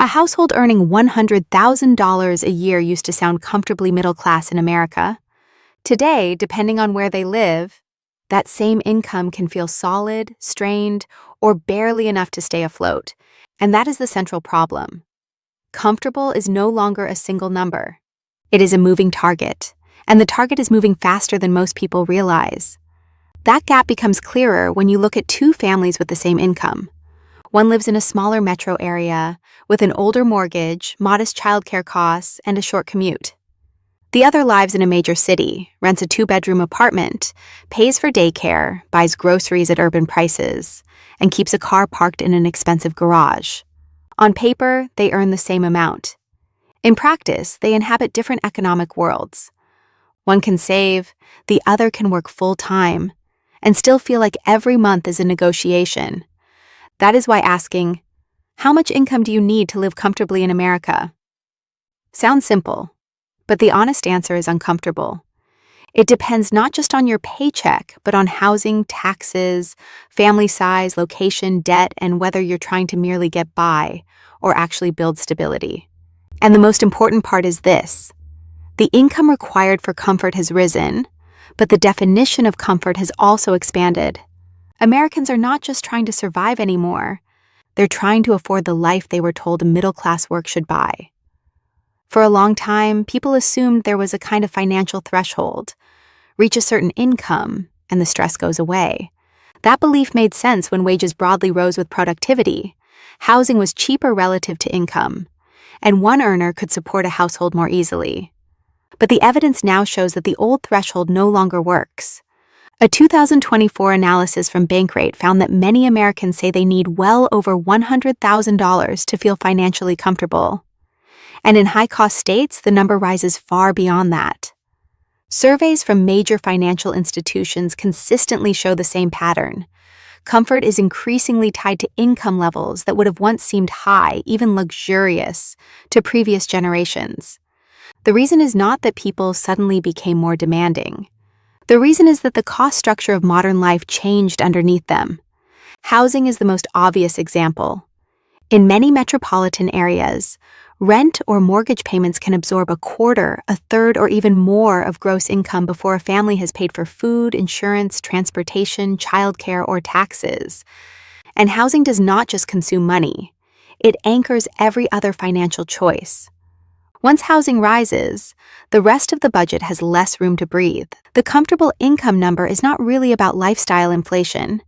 A household earning $100,000 a year used to sound comfortably middle class in America. Today, depending on where they live, that same income can feel solid, strained, or barely enough to stay afloat. And that is the central problem. Comfortable is no longer a single number. It is a moving target, and the target is moving faster than most people realize. That gap becomes clearer when you look at two families with the same income. One lives in a smaller metro area with an older mortgage, modest childcare costs, and a short commute. The other lives in a major city, rents a 2-bedroom apartment, pays for daycare, buys groceries at urban prices, and keeps a car parked in an expensive garage. On paper, they earn the same amount. In practice, they inhabit different economic worlds. One can save, the other can work full-time, and still feel like every month is a negotiation. That is why asking, how much income do you need to live comfortably in America? Sounds simple, but the honest answer is uncomfortable. It depends not just on your paycheck, but on housing, taxes, family size, location, debt, and whether you're trying to merely get by or actually build stability. And the most important part is this. The income required for comfort has risen, but the definition of comfort has also expanded. Americans are not just trying to survive anymore. They're trying to afford the life they were told middle-class work should buy. For a long time, people assumed there was a kind of financial threshold. Reach a certain income, and the stress goes away. That belief made sense when wages broadly rose with productivity. Housing was cheaper relative to income, and one earner could support a household more easily. But the evidence now shows that the old threshold no longer works. A 2024 analysis from Bankrate found that many Americans say they need well over $100,000 to feel financially comfortable. And in high-cost states, the number rises far beyond that. Surveys from major financial institutions consistently show the same pattern. Comfort is increasingly tied to income levels that would have once seemed high, even luxurious, to previous generations. The reason is not that people suddenly became more demanding. The reason is that the cost structure of modern life changed underneath them. Housing is the most obvious example. In many metropolitan areas, rent or mortgage payments can absorb a quarter, a third, or even more of gross income before a family has paid for food, insurance, transportation, childcare, or taxes. And housing does not just consume money. It anchors every other financial choice. Once housing rises, the rest of the budget has less room to breathe. The comfortable income number is not really about lifestyle inflation.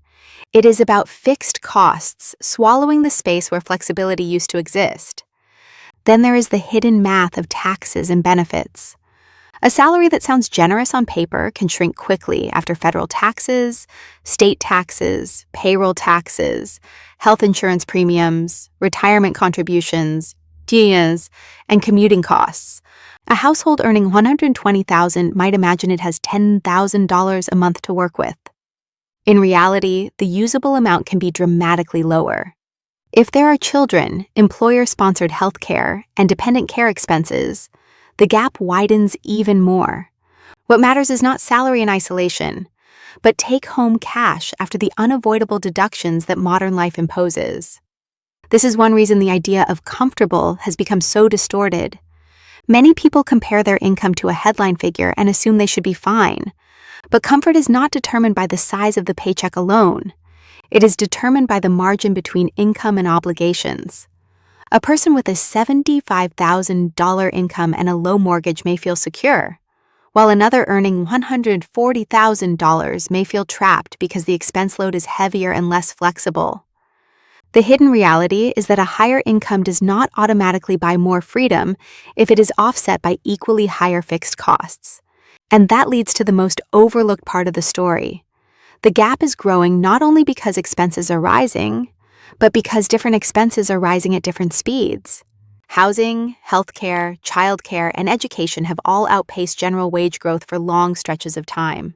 It is about fixed costs swallowing the space where flexibility used to exist. Then there is the hidden math of taxes and benefits. A salary that sounds generous on paper can shrink quickly after federal taxes, state taxes, payroll taxes, health insurance premiums, retirement contributions, dias, and commuting costs. A household earning $120,000 might imagine it has $10,000 a month to work with. In reality, the usable amount can be dramatically lower. If there are children, employer-sponsored healthcare, and dependent care expenses, the gap widens even more. What matters is not salary in isolation, but take-home cash after the unavoidable deductions that modern life imposes. This is one reason the idea of comfortable has become so distorted. Many people compare their income to a headline figure and assume they should be fine. But comfort is not determined by the size of the paycheck alone. It is determined by the margin between income and obligations. A person with a $75,000 income and a low mortgage may feel secure, while another earning $140,000 may feel trapped because the expense load is heavier and less flexible. The hidden reality is that a higher income does not automatically buy more freedom if it is offset by equally higher fixed costs. And that leads to the most overlooked part of the story. The gap is growing not only because expenses are rising, but because different expenses are rising at different speeds. Housing, healthcare, childcare, and education have all outpaced general wage growth for long stretches of time.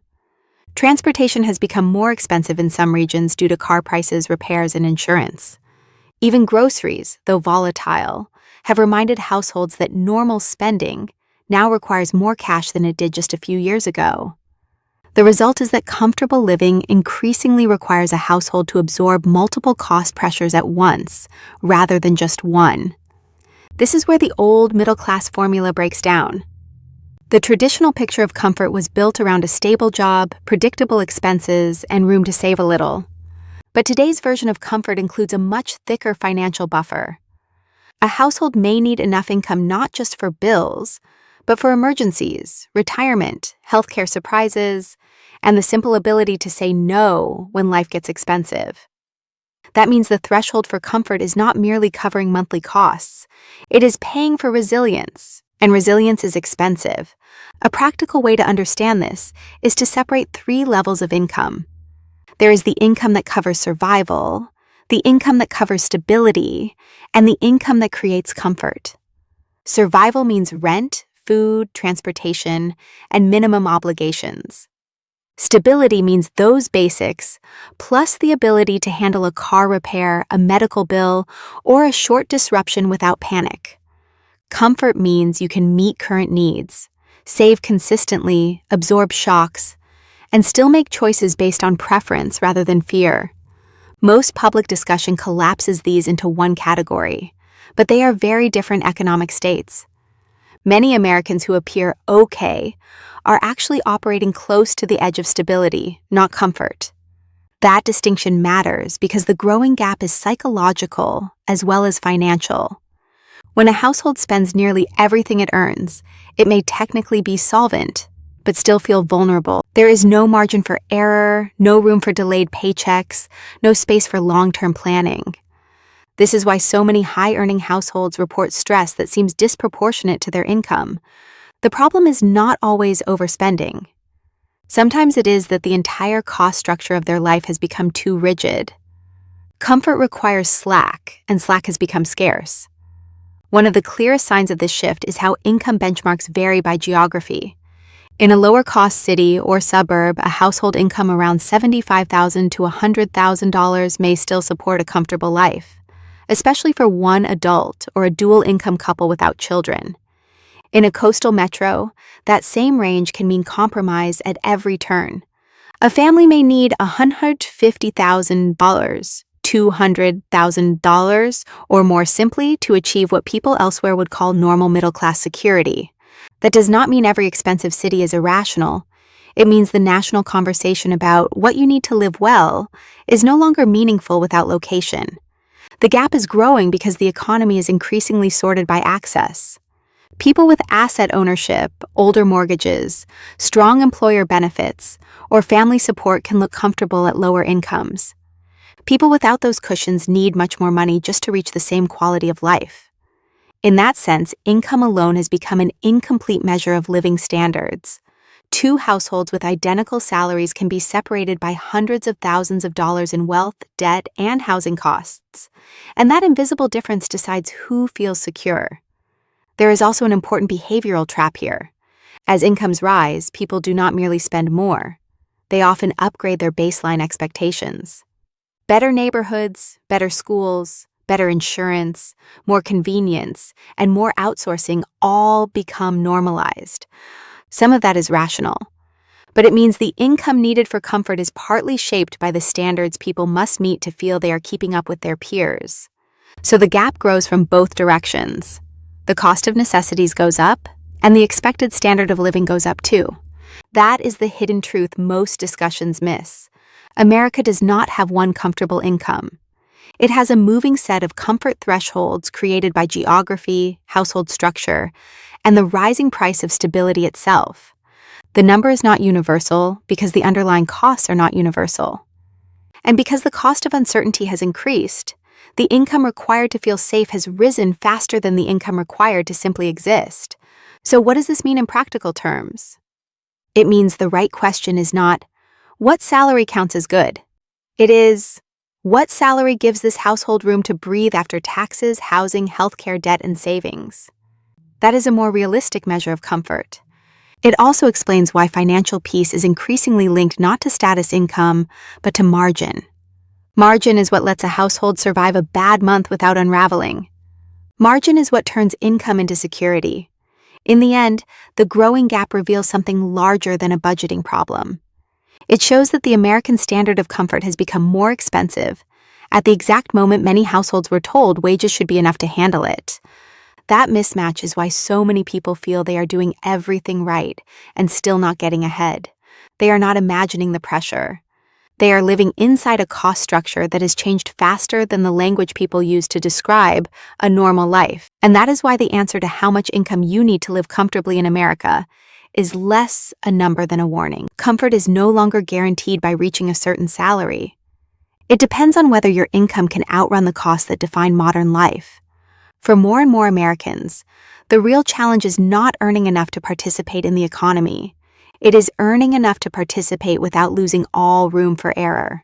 Transportation has become more expensive in some regions due to car prices, repairs, and insurance. Even groceries, though volatile, have reminded households that normal spending now requires more cash than it did just a few years ago. The result is that comfortable living increasingly requires a household to absorb multiple cost pressures at once, rather than just one. This is where the old middle-class formula breaks down. The traditional picture of comfort was built around a stable job, predictable expenses, and room to save a little. But today's version of comfort includes a much thicker financial buffer. A household may need enough income not just for bills, but for emergencies, retirement, healthcare surprises, and the simple ability to say no when life gets expensive. That means the threshold for comfort is not merely covering monthly costs. It is paying for resilience, and resilience is expensive. A practical way to understand this is to separate 3 levels of income. There is the income that covers survival, the income that covers stability, and the income that creates comfort. Survival means rent, food, transportation, and minimum obligations. Stability means those basics, plus the ability to handle a car repair, a medical bill, or a short disruption without panic. Comfort means you can meet current needs, save consistently, absorb shocks, and still make choices based on preference rather than fear. Most public discussion collapses these into one category, but they are very different economic states. Many Americans who appear okay are actually operating close to the edge of stability, not comfort. That distinction matters because the growing gap is psychological as well as financial. When a household spends nearly everything it earns, it may technically be solvent, but still feel vulnerable. There is no margin for error, no room for delayed paychecks, no space for long-term planning. This is why so many high-earning households report stress that seems disproportionate to their income. The problem is not always overspending. Sometimes it is that the entire cost structure of their life has become too rigid. Comfort requires slack, and slack has become scarce. One of the clearest signs of this shift is how income benchmarks vary by geography. In a lower-cost city or suburb, a household income around $75,000 to $100,000 may still support a comfortable life, especially for one adult or a dual-income couple without children. In a coastal metro, that same range can mean compromise at every turn. A family may need $150,000, $200,000, or more simply to achieve what people elsewhere would call normal middle-class security. That does not mean every expensive city is irrational. It means the national conversation about what you need to live well is no longer meaningful without location. The gap is growing because the economy is increasingly sorted by access. People with asset ownership, older mortgages, strong employer benefits, or family support can look comfortable at lower incomes. People without those cushions need much more money just to reach the same quality of life. In that sense, income alone has become an incomplete measure of living standards. 2 households with identical salaries can be separated by hundreds of thousands of dollars in wealth, debt, and housing costs. And that invisible difference decides who feels secure. There is also an important behavioral trap here. As incomes rise, people do not merely spend more. They often upgrade their baseline expectations. Better neighborhoods, better schools, better insurance, more convenience, and more outsourcing all become normalized. Some of that is rational, but it means the income needed for comfort is partly shaped by the standards people must meet to feel they are keeping up with their peers. So the gap grows from both directions. The cost of necessities goes up, and the expected standard of living goes up too. That is the hidden truth most discussions miss. America does not have one comfortable income. It has a moving set of comfort thresholds created by geography, household structure, and the rising price of stability itself. The number is not universal because the underlying costs are not universal. And because the cost of uncertainty has increased, the income required to feel safe has risen faster than the income required to simply exist. So what does this mean in practical terms? It means the right question is not, what salary counts as good? It is, what salary gives this household room to breathe after taxes, housing, healthcare, debt, and savings? That is a more realistic measure of comfort. It also explains why financial peace is increasingly linked not to status income, but to margin. Margin is what lets a household survive a bad month without unraveling. Margin is what turns income into security. In the end, the growing gap reveals something larger than a budgeting problem. It shows that the American standard of comfort has become more expensive, at the exact moment many households were told wages should be enough to handle it. That mismatch is why so many people feel they are doing everything right and still not getting ahead. They are not imagining the pressure. They are living inside a cost structure that has changed faster than the language people use to describe a normal life. And that is why the answer to how much income you need to live comfortably in America is less a number than a warning. Comfort is no longer guaranteed by reaching a certain salary. It depends on whether your income can outrun the costs that define modern life. For more and more Americans, the real challenge is not earning enough to participate in the economy. It is earning enough to participate without losing all room for error.